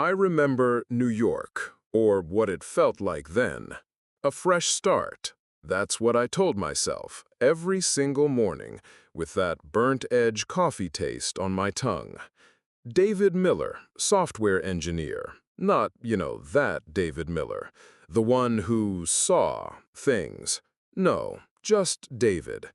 I remember New York, or what it felt like then. A fresh start. That's what I told myself every single morning, with that burnt-edge coffee taste on my tongue. David Miller, software engineer. Not, that David Miller. The one who saw things. No, just David.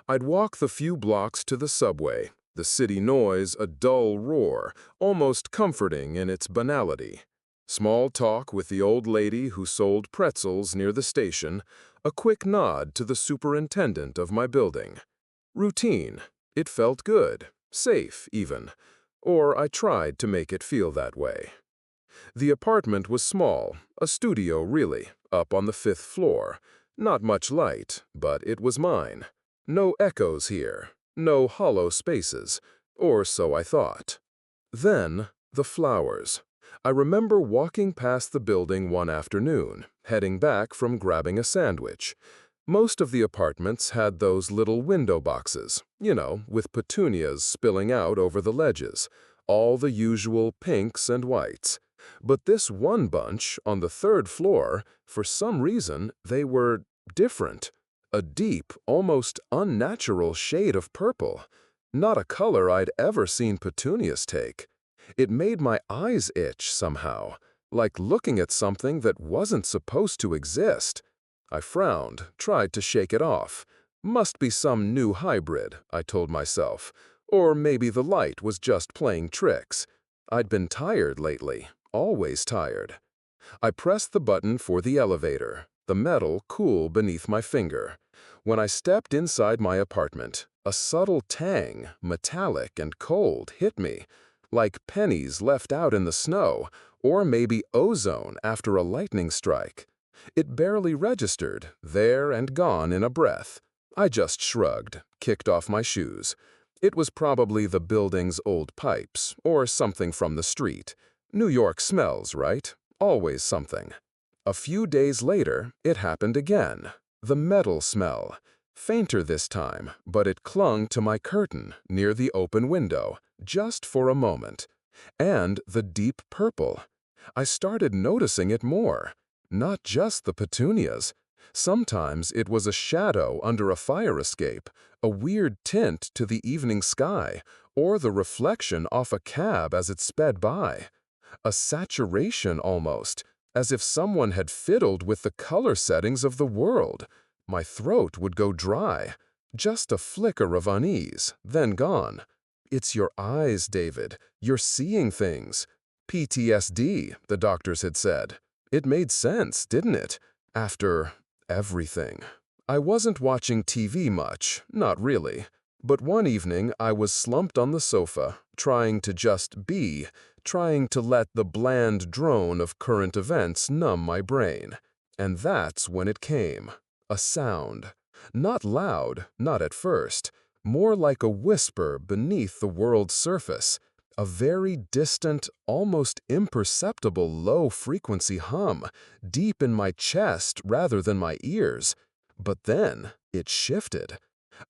I'd walk the few blocks to the subway, the city noise a dull roar, almost comforting in its banality. Small talk with the old lady who sold pretzels near the station, a quick nod to the superintendent of my building. Routine. It felt good, safe even. Or I tried to make it feel that way. The apartment was small, a studio really, up on the 5th floor. Not much light, but it was mine. No echoes here, no hollow spaces, or so I thought. Then, the flowers. I remember walking past the building one afternoon, heading back from grabbing a sandwich. Most of the apartments had those little window boxes, with petunias spilling out over the ledges, all the usual pinks and whites. But this one bunch, on the 3rd floor, for some reason, they were different. A deep, almost unnatural shade of purple. Not a color I'd ever seen petunias take. It made my eyes itch somehow, like looking at something that wasn't supposed to exist. I frowned, tried to shake it off. Must be some new hybrid, I told myself. Or maybe the light was just playing tricks. I'd been tired lately, always tired. I pressed the button for the elevator, the metal cool beneath my finger. When I stepped inside my apartment, a subtle tang, metallic and cold, hit me, like pennies left out in the snow, or maybe ozone after a lightning strike. It barely registered, there and gone in a breath. I just shrugged, kicked off my shoes. It was probably the building's old pipes, or something from the street. New York smells, right? Always something. A few days later, it happened again. The metal smell. Fainter this time, but it clung to my curtain near the open window, just for a moment. And the deep purple. I started noticing it more. Not just the petunias. Sometimes it was a shadow under a fire escape, a weird tint to the evening sky, or the reflection off a cab as it sped by. A saturation almost, as if someone had fiddled with the color settings of the world. My throat would go dry. Just a flicker of unease, then gone. It's your eyes, David. You're seeing things. PTSD, the doctors had said. It made sense, didn't it? After everything. I wasn't watching TV much, not really. But one evening I was slumped on the sofa, trying to just be, trying to let the bland drone of current events numb my brain. And that's when it came. A sound. Not loud, not at first. More like a whisper beneath the world's surface. A very distant, almost imperceptible low-frequency hum, deep in my chest rather than my ears. But then it shifted.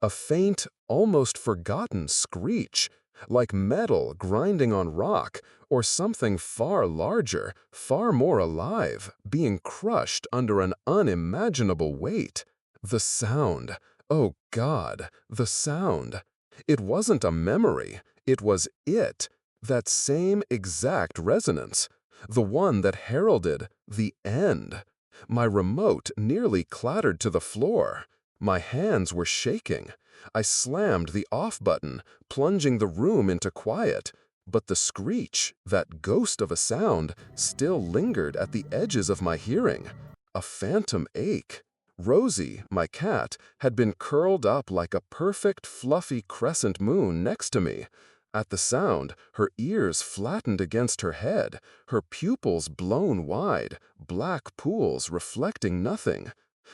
A faint, almost forgotten screech, like metal grinding on rock, or something far larger, far more alive, being crushed under an unimaginable weight. The sound. Oh God, the sound. It wasn't a memory, it was it. That same exact resonance. The one that heralded the end. My remote nearly clattered to the floor. My hands were shaking. I slammed the off button, plunging the room into quiet. But the screech, that ghost of a sound, still lingered at the edges of my hearing. A phantom ache. Rosie, my cat, had been curled up like a perfect fluffy crescent moon next to me. At the sound, her ears flattened against her head, her pupils blown wide, black pools reflecting nothing.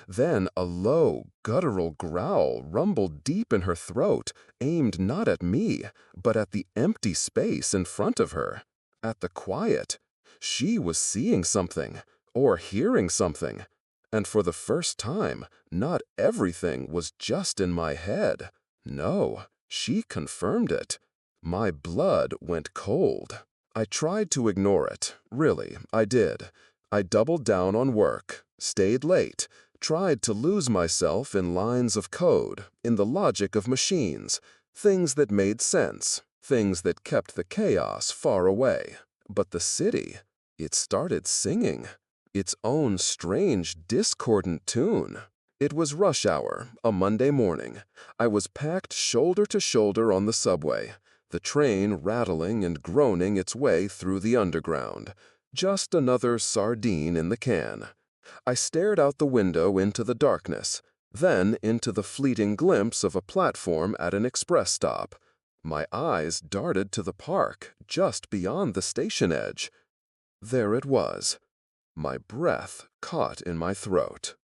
Then a low, guttural growl rumbled deep in her throat, aimed not at me, but at the empty space in front of her. At the quiet. She was seeing something, or hearing something. And for the first time, not everything was just in my head. No, she confirmed it. My blood went cold. I tried to ignore it. Really, I did. I doubled down on work, stayed late, tried to lose myself in lines of code, in the logic of machines, things that made sense, things that kept the chaos far away. But the city, it started singing its own strange, discordant tune. It was rush hour, a Monday morning. I was packed shoulder to shoulder on the subway, the train rattling and groaning its way through the underground. Just another sardine in the can. I stared out the window into the darkness, then into the fleeting glimpse of a platform at an express stop. My eyes darted to the park, just beyond the station edge. There it was. My breath caught in my throat.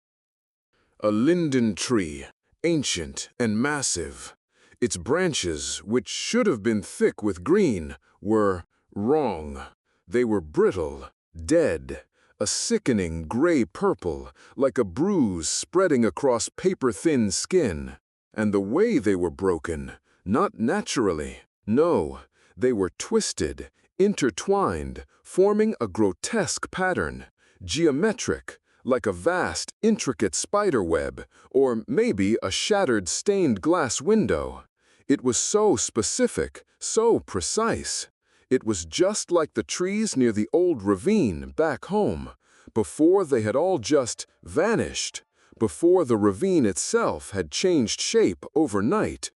A linden tree, ancient and massive. Its branches, which should have been thick with green, were wrong. They were brittle, dead, a sickening gray-purple, like a bruise spreading across paper-thin skin. And the way they were broken, not naturally, no, they were twisted, intertwined, forming a grotesque pattern, geometric, like a vast, intricate spiderweb, or maybe a shattered stained glass window. It was so specific, so precise. It was just like the trees near the old ravine back home, before they had all just vanished, before the ravine itself had changed shape overnight.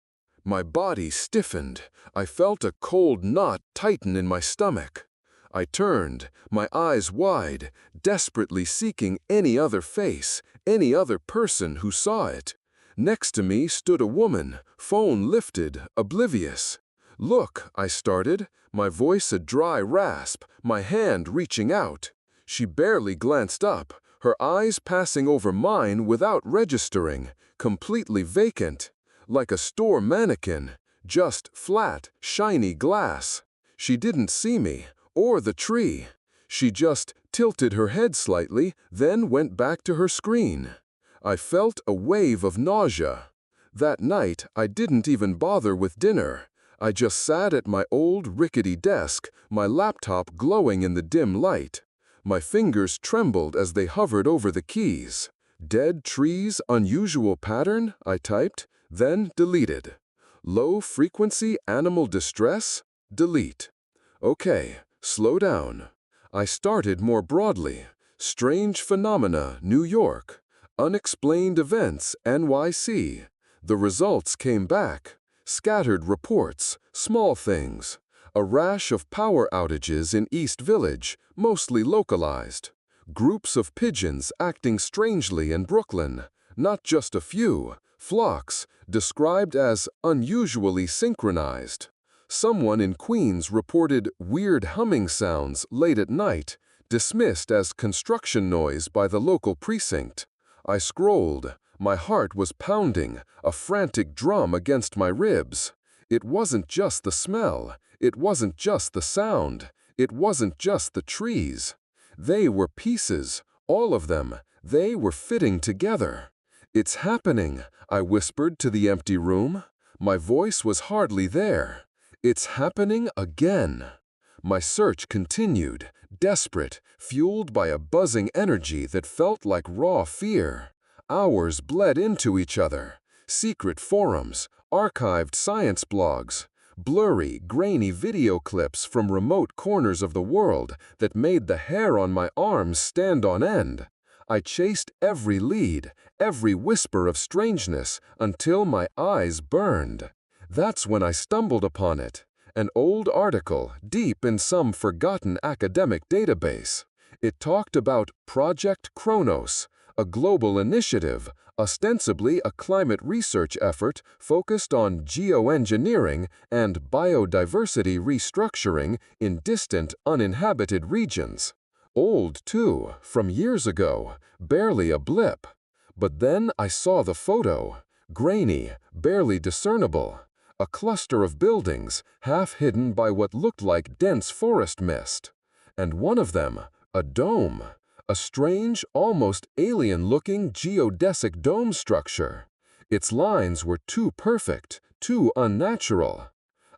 My body stiffened. I felt a cold knot tighten in my stomach. I turned, my eyes wide, desperately seeking any other face, any other person who saw it. Next to me stood a woman, phone lifted, oblivious. "Look," I started, my voice a dry rasp, my hand reaching out. She barely glanced up, her eyes passing over mine without registering, completely vacant, like a store mannequin, just flat, shiny glass. She didn't see me, or the tree. She just tilted her head slightly, then went back to her screen. I felt a wave of nausea. That night, I didn't even bother with dinner. I just sat at my old rickety desk, my laptop glowing in the dim light. My fingers trembled as they hovered over the keys. "Dead trees, unusual pattern," I typed, then deleted. "Low frequency animal distress?" Delete. Okay, slow down. I started more broadly. Strange phenomena, New York. Unexplained events, NYC. The results came back. Scattered reports, small things. A rash of power outages in East Village, mostly localized. Groups of pigeons acting strangely in Brooklyn. Not just a few, flocks, described as unusually synchronized. Someone in Queens reported weird humming sounds late at night, dismissed as construction noise by the local precinct. I scrolled. My heart was pounding, a frantic drum against my ribs. It wasn't just the smell. It wasn't just the sound. It wasn't just the trees. They were pieces, all of them. They were fitting together. "It's happening," I whispered to the empty room. My voice was hardly there. "It's happening again." My search continued, desperate, fueled by a buzzing energy that felt like raw fear. Hours bled into each other. Secret forums, archived science blogs, blurry, grainy video clips from remote corners of the world that made the hair on my arms stand on end. I chased every lead, every whisper of strangeness, until my eyes burned. That's when I stumbled upon it. An old article, deep in some forgotten academic database. It talked about Project Kronos, a global initiative, ostensibly a climate research effort focused on geoengineering and biodiversity restructuring in distant, uninhabited regions. Old, too, from years ago, barely a blip. But then I saw the photo, grainy, barely discernible. A cluster of buildings, half hidden by what looked like dense forest mist. And one of them, a dome. A strange, almost alien-looking geodesic dome structure. Its lines were too perfect, too unnatural.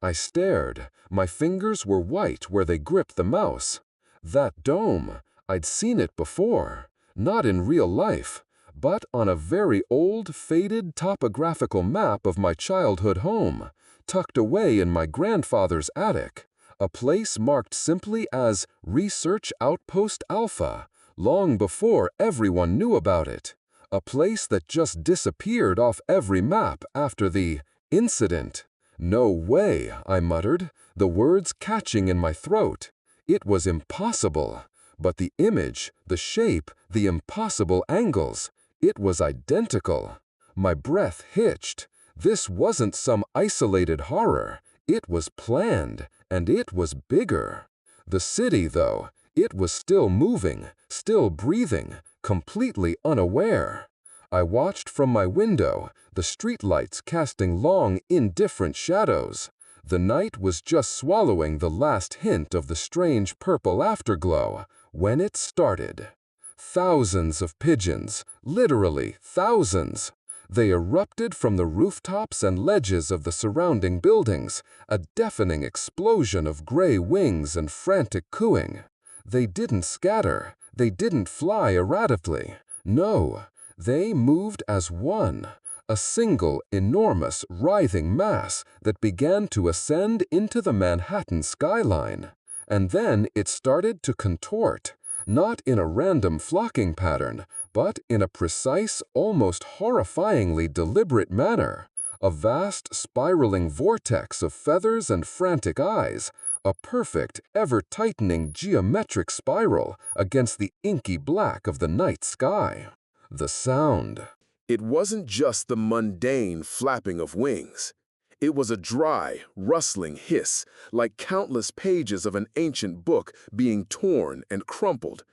I stared. My fingers were white where they gripped the mouse. That dome, I'd seen it before. Not in real life, but on a very old, faded topographical map of my childhood home, tucked away in my grandfather's attic. A place marked simply as Research Outpost Alpha, long before everyone knew about it. A place that just disappeared off every map after the incident. No way, I muttered, the words catching in my throat. It was impossible. But the image, the shape, the impossible angles, it was identical. My breath hitched. This wasn't some isolated horror. It was planned, and it was bigger. The city, though, it was still moving, still breathing, completely unaware. I watched from my window, the streetlights casting long, indifferent shadows. The night was just swallowing the last hint of the strange purple afterglow when it started. Thousands of pigeons, literally thousands. They erupted from the rooftops and ledges of the surrounding buildings, a deafening explosion of gray wings and frantic cooing. They didn't scatter, they didn't fly erratically. No, they moved as one, a single, enormous, writhing mass that began to ascend into the Manhattan skyline. And then it started to contort, not in a random flocking pattern, but in a precise, almost horrifyingly deliberate manner. A vast, spiraling vortex of feathers and frantic eyes, a perfect, ever-tightening geometric spiral against the inky black of the night sky. The sound. It wasn't just the mundane flapping of wings. It was a dry, rustling hiss, like countless pages of an ancient book being torn and crumpled,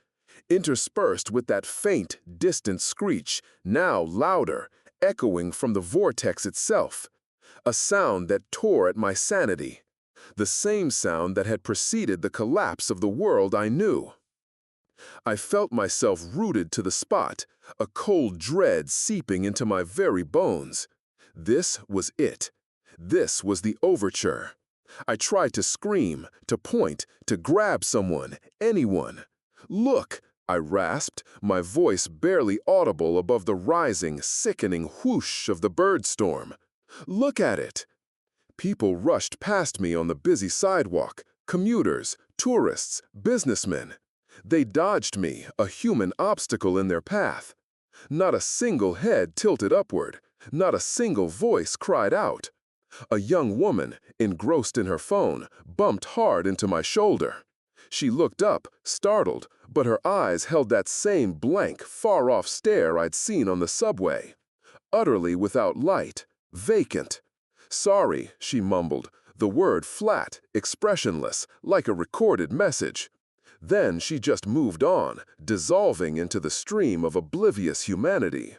interspersed with that faint, distant screech, now louder, echoing from the vortex itself. A sound that tore at my sanity. The same sound that had preceded the collapse of the world I knew. I felt myself rooted to the spot, a cold dread seeping into my very bones. This was it. This was the overture. I tried to scream, to point, to grab someone, anyone. "Look!" I rasped, my voice barely audible above the rising, sickening whoosh of the birdstorm. "Look at it!" People rushed past me on the busy sidewalk, commuters, tourists, businessmen. They dodged me, a human obstacle in their path. Not a single head tilted upward, not a single voice cried out. A young woman, engrossed in her phone, bumped hard into my shoulder. She looked up, startled, but her eyes held that same blank, far-off stare I'd seen on the subway. Utterly without light, vacant. "Sorry," she mumbled, the word flat, expressionless, like a recorded message. Then she just moved on, dissolving into the stream of oblivious humanity.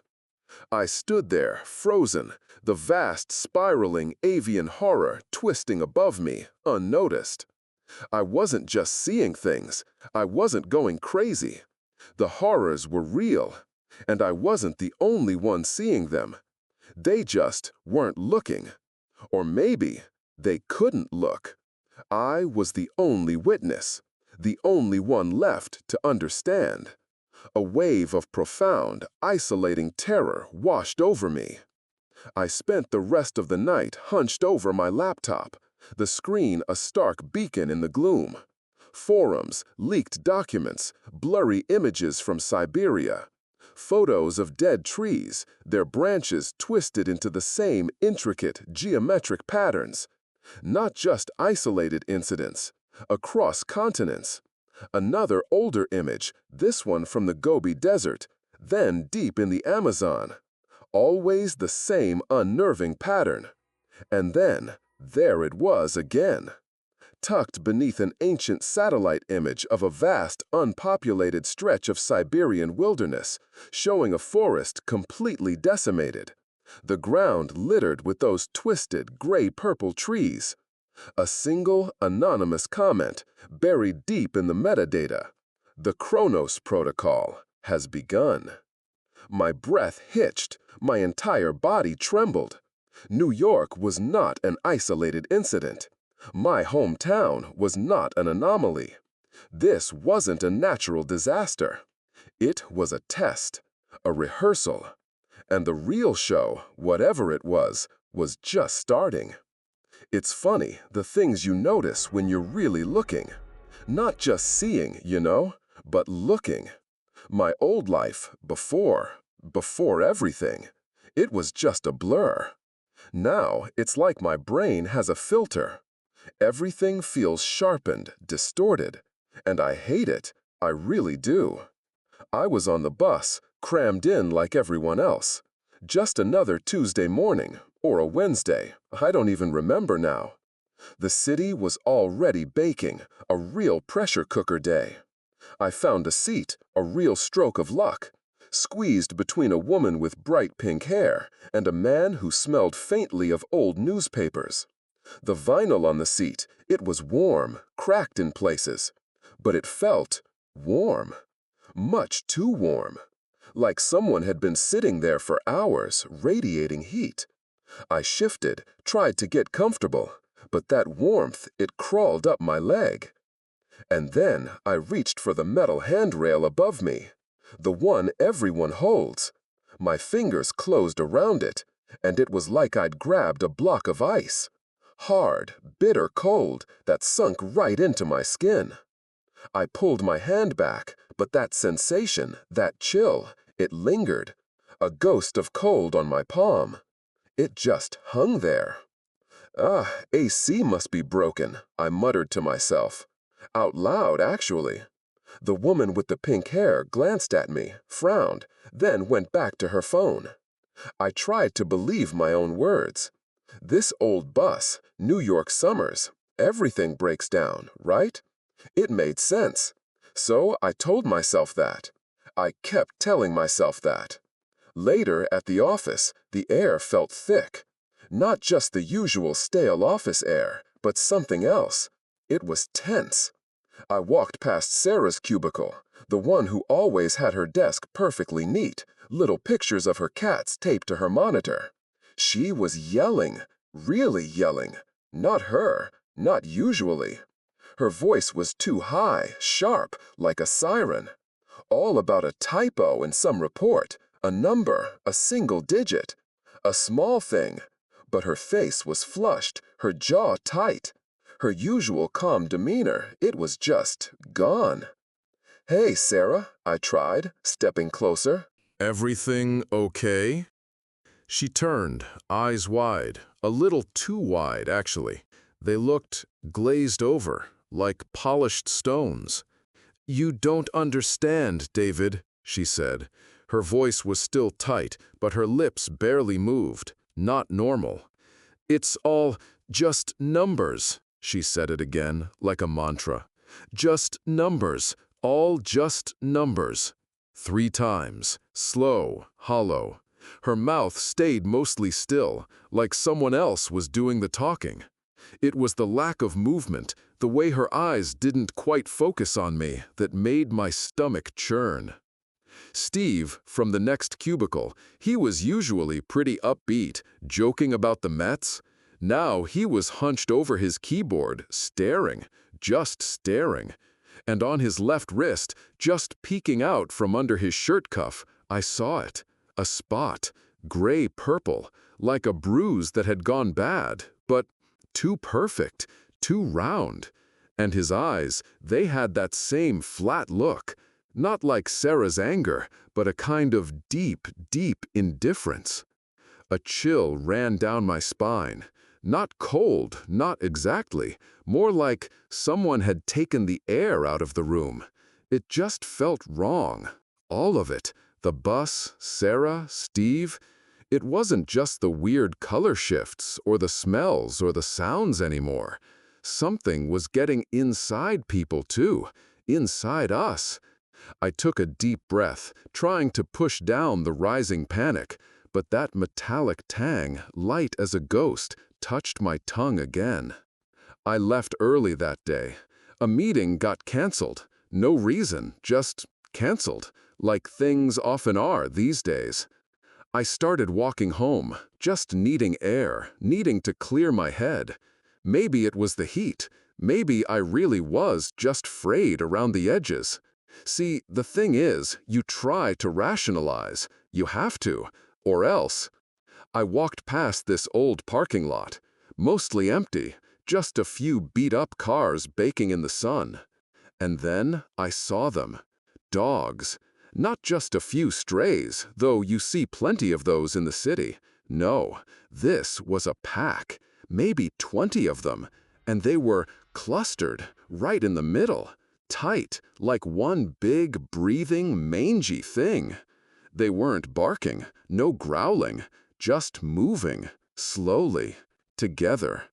I stood there, frozen, the vast, spiraling avian horror twisting above me, unnoticed. I wasn't just seeing things. I wasn't going crazy. The horrors were real, and I wasn't the only one seeing them. They just weren't looking. Or maybe they couldn't look. I was the only witness, the only one left to understand. A wave of profound, isolating terror washed over me. I spent the rest of the night hunched over my laptop, the screen a stark beacon in the gloom. Forums, leaked documents, blurry images from Siberia. Photos of dead trees, their branches twisted into the same intricate, geometric patterns. Not just isolated incidents, across continents. Another older image, this one from the Gobi Desert, then deep in the Amazon. Always the same unnerving pattern. And then, there it was again. Tucked beneath an ancient satellite image of a vast, unpopulated stretch of Siberian wilderness, showing a forest completely decimated. The ground littered with those twisted, gray-purple trees. A single, anonymous comment, buried deep in the metadata. The Kronos Protocol has begun. My breath hitched, my entire body trembled. New York was not an isolated incident. My hometown was not an anomaly. This wasn't a natural disaster. It was a test, a rehearsal, and the real show, whatever it was just starting. It's funny, the things you notice when you're really looking. Not just seeing, but looking. My old life, before everything, it was just a blur. Now, it's like my brain has a filter. Everything feels sharpened, distorted, and I hate it. I really do. I was on the bus, crammed in like everyone else. Just another Tuesday morning, or a Wednesday, I don't even remember now. The city was already baking, a real pressure cooker day. I found a seat, a real stroke of luck, squeezed between a woman with bright pink hair and a man who smelled faintly of old newspapers. The vinyl on the seat, it was warm, cracked in places, but it felt warm. Much too warm. Like someone had been sitting there for hours, radiating heat. I shifted, tried to get comfortable, but that warmth, it crawled up my leg. And then I reached for the metal handrail above me, the one everyone holds. My fingers closed around it, and it was like I'd grabbed a block of ice. Hard, bitter cold that sunk right into my skin. I pulled my hand back, but that sensation, that chill, it lingered. A ghost of cold on my palm. It just hung there. AC must be broken, I muttered to myself. Out loud, actually. The woman with the pink hair glanced at me, frowned, then went back to her phone. I tried to believe my own words. This old bus, New York summers, everything breaks down, right? It made sense. So I told myself that. I kept telling myself that. Later, at the office, the air felt thick. Not just the usual stale office air, but something else. It was tense. I walked past Sarah's cubicle, the one who always had her desk perfectly neat, little pictures of her cats taped to her monitor. She was yelling, really yelling. Not her, not usually. Her voice was too high, sharp, like a siren. All about a typo in some report, a number, a single digit. A small thing. But her face was flushed, her jaw tight. Her usual calm demeanor, it was just gone. "Hey, Sarah," I tried, stepping closer. Everything okay? She turned, eyes wide, a little too wide, actually. They looked glazed over, like polished stones. "You don't understand, David," she said. Her voice was still tight, but her lips barely moved. Not normal. "It's all just numbers." She said it again, like a mantra. "Just numbers, all just numbers." 3 times, slow, hollow. Her mouth stayed mostly still, like someone else was doing the talking. It was the lack of movement, the way her eyes didn't quite focus on me, that made my stomach churn. Steve, from the next cubicle, he was usually pretty upbeat, joking about the Mets. Now he was hunched over his keyboard, staring, just staring. And on his left wrist, just peeking out from under his shirt cuff, I saw it. A spot, gray-purple, like a bruise that had gone bad, but too perfect, too round. And his eyes, they had that same flat look. Not like Sarah's anger, but a kind of deep, deep indifference. A chill ran down my spine. Not cold, not exactly. More like someone had taken the air out of the room. It just felt wrong. All of it. The bus, Sarah, Steve. It wasn't just the weird color shifts, or the smells, or the sounds anymore. Something was getting inside people too. Inside us. I took a deep breath, trying to push down the rising panic, but that metallic tang, light as a ghost, touched my tongue again. I left early that day. A meeting got canceled. No reason, just canceled, like things often are these days. I started walking home, just needing air, needing to clear my head. Maybe it was the heat. Maybe I really was just frayed around the edges. See, the thing is, you try to rationalize. You have to, or else. I walked past this old parking lot, mostly empty, just a few beat-up cars baking in the sun. And then I saw them. Dogs. Not just a few strays, though you see plenty of those in the city. No, this was a pack, maybe 20 of them, and they were clustered right in the middle, tight, like one big, breathing, mangy thing. They weren't barking, no growling, just moving, slowly, together.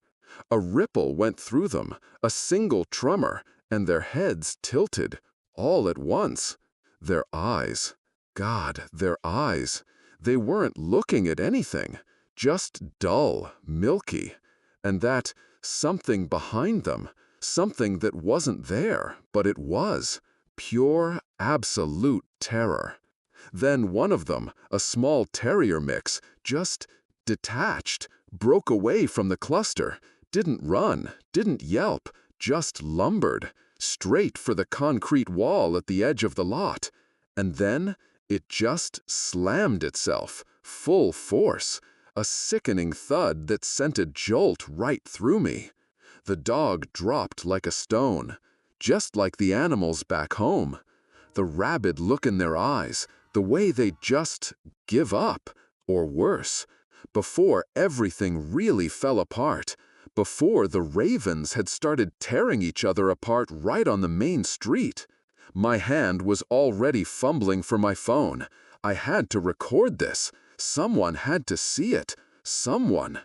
A ripple went through them, a single tremor, and their heads tilted, all at once. Their eyes. God, their eyes. They weren't looking at anything, just dull, milky. And that something behind them, something that wasn't there, but it was. Pure, absolute terror. Then one of them, a small terrier mix, just detached, broke away from the cluster, didn't run, didn't yelp, just lumbered, straight for the concrete wall at the edge of the lot. And then it just slammed itself, full force, a sickening thud that sent a jolt right through me. The dog dropped like a stone, just like the animals back home. The rabid look in their eyes, the way they just give up, or worse, before everything really fell apart, before the ravens had started tearing each other apart right on the main street. My hand was already fumbling for my phone. I had to record this. Someone had to see it. Someone.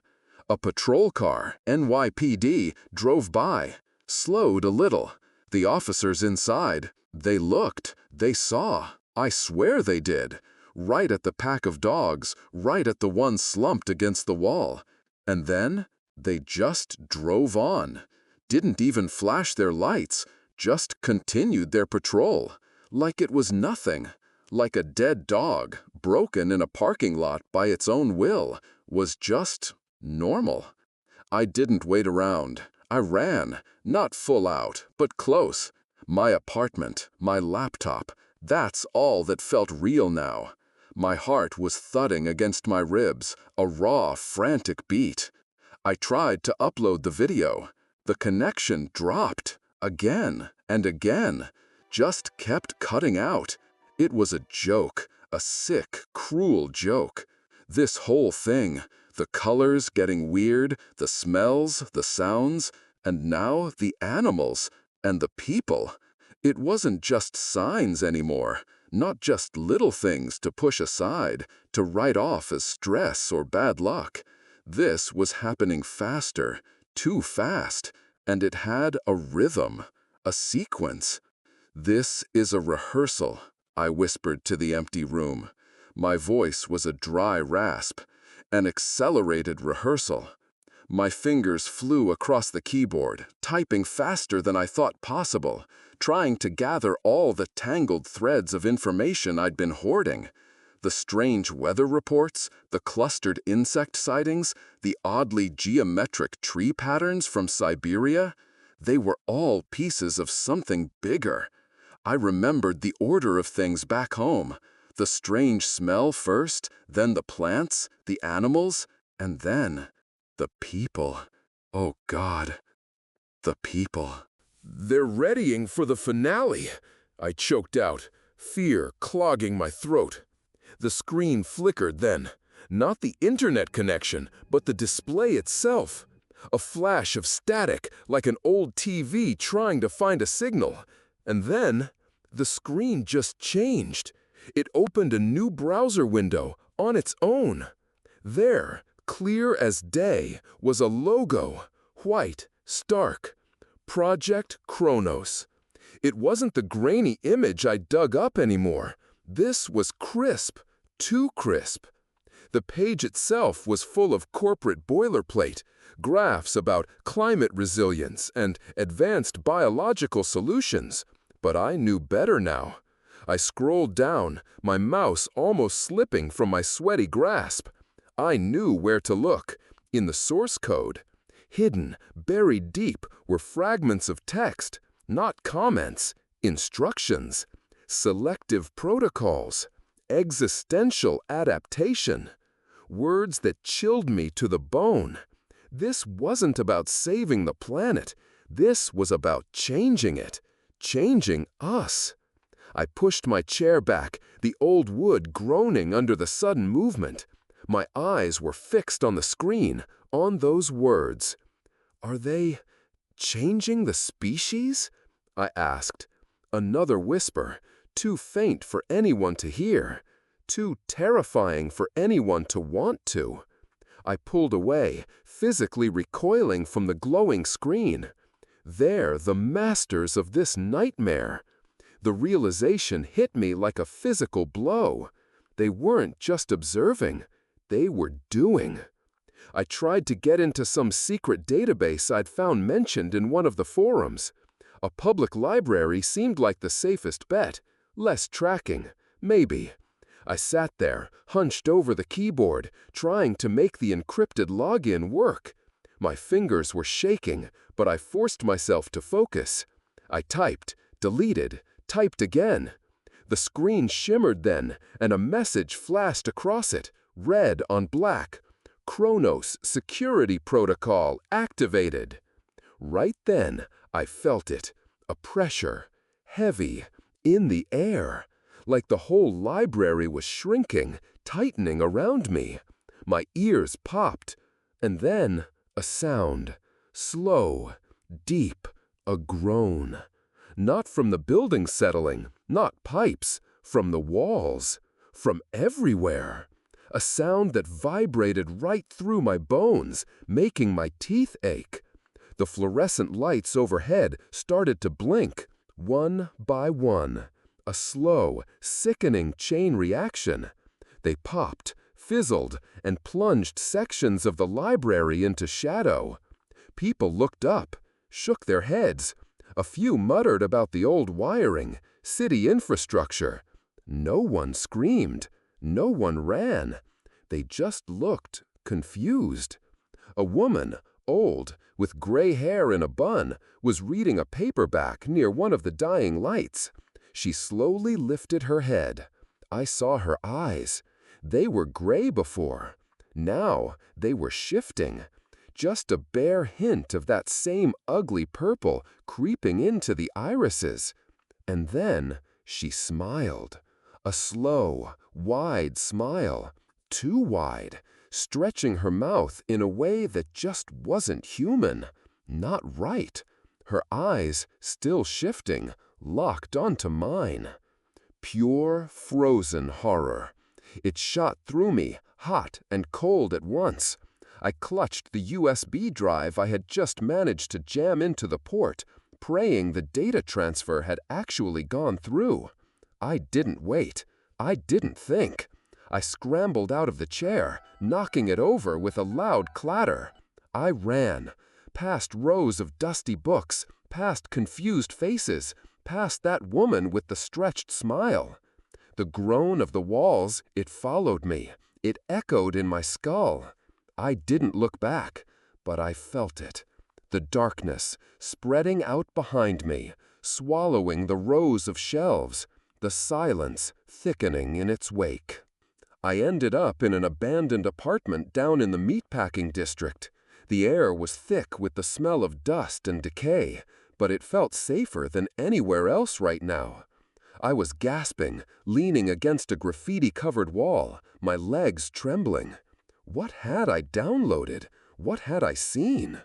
A patrol car, NYPD, drove by, slowed a little. The officers inside, they looked, they saw. I swear they did. Right at the pack of dogs, right at the one slumped against the wall. And then they just drove on. Didn't even flash their lights, just continued their patrol. Like it was nothing. Like a dead dog, broken in a parking lot by its own will, was just normal. I didn't wait around. I ran, not full out, but close. My apartment, my laptop, that's all that felt real now. My heart was thudding against my ribs, a raw, frantic beat. I tried to upload the video. The connection dropped, again and again, just kept cutting out. It was a joke, a sick, cruel joke. This whole thing, the colors getting weird, the smells, the sounds, and now the animals and the people. It wasn't just signs anymore, not just little things to push aside, to write off as stress or bad luck. This was happening faster, too fast, and it had a rhythm, a sequence. "This is a rehearsal," I whispered to the empty room. My voice was a dry rasp, an accelerated rehearsal. My fingers flew across the keyboard, typing faster than I thought possible, trying to gather all the tangled threads of information I'd been hoarding. The strange weather reports, the clustered insect sightings, the oddly geometric tree patterns from Siberia, they were all pieces of something bigger. I remembered the order of things back home. The strange smell first, then the plants, the animals, and then the people. Oh God, the people. "They're readying for the finale," I choked out, fear clogging my throat. The screen flickered then. Not the internet connection, but the display itself. A flash of static, like an old TV trying to find a signal. And then, the screen just changed. It opened a new browser window on its own. There, clear as day, was a logo, white, stark. Project Kronos. It wasn't the grainy image I dug up anymore. This was crisp, too crisp. The page itself was full of corporate boilerplate, graphs about climate resilience and advanced biological solutions. But I knew better now. I scrolled down, my mouse almost slipping from my sweaty grasp. I knew where to look, in the source code. Hidden, buried deep, were fragments of text, not comments, instructions, selective protocols, existential adaptation, words that chilled me to the bone. This wasn't about saving the planet. This was about changing it, changing us. I pushed my chair back, the old wood groaning under the sudden movement. My eyes were fixed on the screen, on those words. Are they changing the species? I asked. Another whisper, too faint for anyone to hear, too terrifying for anyone to want to. I pulled away, physically recoiling from the glowing screen. They're the masters of this nightmare. The realization hit me like a physical blow. They weren't just observing, they were doing. I tried to get into some secret database I'd found mentioned in one of the forums. A public library seemed like the safest bet. Less tracking, maybe. I sat there, hunched over the keyboard, trying to make the encrypted login work. My fingers were shaking, but I forced myself to focus. I typed, deleted, typed again. The screen shimmered then, and a message flashed across it, red on black. Kronos Security Protocol activated. Right then, I felt it. A pressure. Heavy. In the air. Like the whole library was shrinking, tightening around me. My ears popped. And then, a sound. Slow. Deep. A groan. Not from the building settling, not pipes, from the walls. From everywhere. A sound that vibrated right through my bones, making my teeth ache. The fluorescent lights overhead started to blink, one by one. A slow, sickening chain reaction. They popped, fizzled, and plunged sections of the library into shadow. People looked up, shook their heads. A few muttered about the old wiring, city infrastructure. No one screamed. No one ran. They just looked confused. A woman, old, with gray hair in a bun, was reading a paperback near one of the dying lights. She slowly lifted her head. I saw her eyes. They were gray before. Now they were shifting. Just a bare hint of that same ugly purple creeping into the irises. And then she smiled. A slow, wide smile. Too wide, stretching her mouth in a way that just wasn't human. Not right. Her eyes, still shifting, locked onto mine. Pure, frozen horror. It shot through me, hot and cold at once. I clutched the USB drive I had just managed to jam into the port, praying the data transfer had actually gone through. I didn't wait. I didn't think. I scrambled out of the chair, knocking it over with a loud clatter. I ran, past rows of dusty books, past confused faces, past that woman with the stretched smile. The groan of the walls, it followed me. It echoed in my skull. I didn't look back, but I felt it. The darkness, spreading out behind me, swallowing the rows of shelves, the silence thickening in its wake. I ended up in an abandoned apartment down in the meatpacking district. The air was thick with the smell of dust and decay, but it felt safer than anywhere else right now. I was gasping, leaning against a graffiti-covered wall, my legs trembling. What had I downloaded? What had I seen?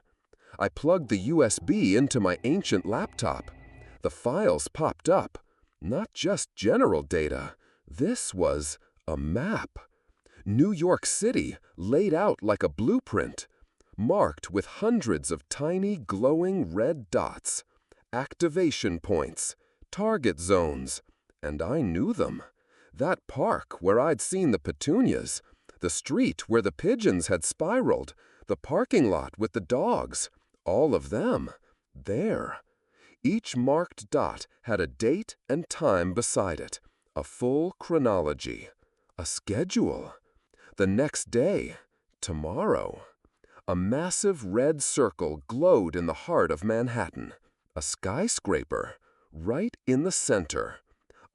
I plugged the USB into my ancient laptop. The files popped up. Not just general data. This was a map. New York City laid out like a blueprint, marked with hundreds of tiny glowing red dots, activation points, target zones, and I knew them. That park where I'd seen the petunias, the street where the pigeons had spiraled, the parking lot with the dogs, all of them, there. Each marked dot had a date and time beside it, a full chronology. A schedule. The next day. Tomorrow. A massive red circle glowed in the heart of Manhattan, a skyscraper, right in the center.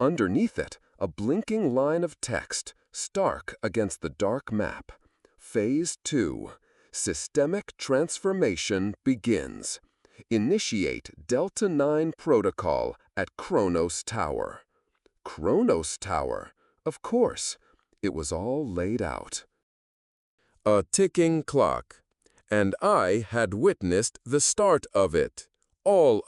Underneath it, a blinking line of text, stark against the dark map. Phase 2. Systemic transformation begins. Initiate Delta 9 protocol at Kronos Tower. Kronos Tower, of course. It was all laid out. A ticking clock. And I had witnessed the start of it. All of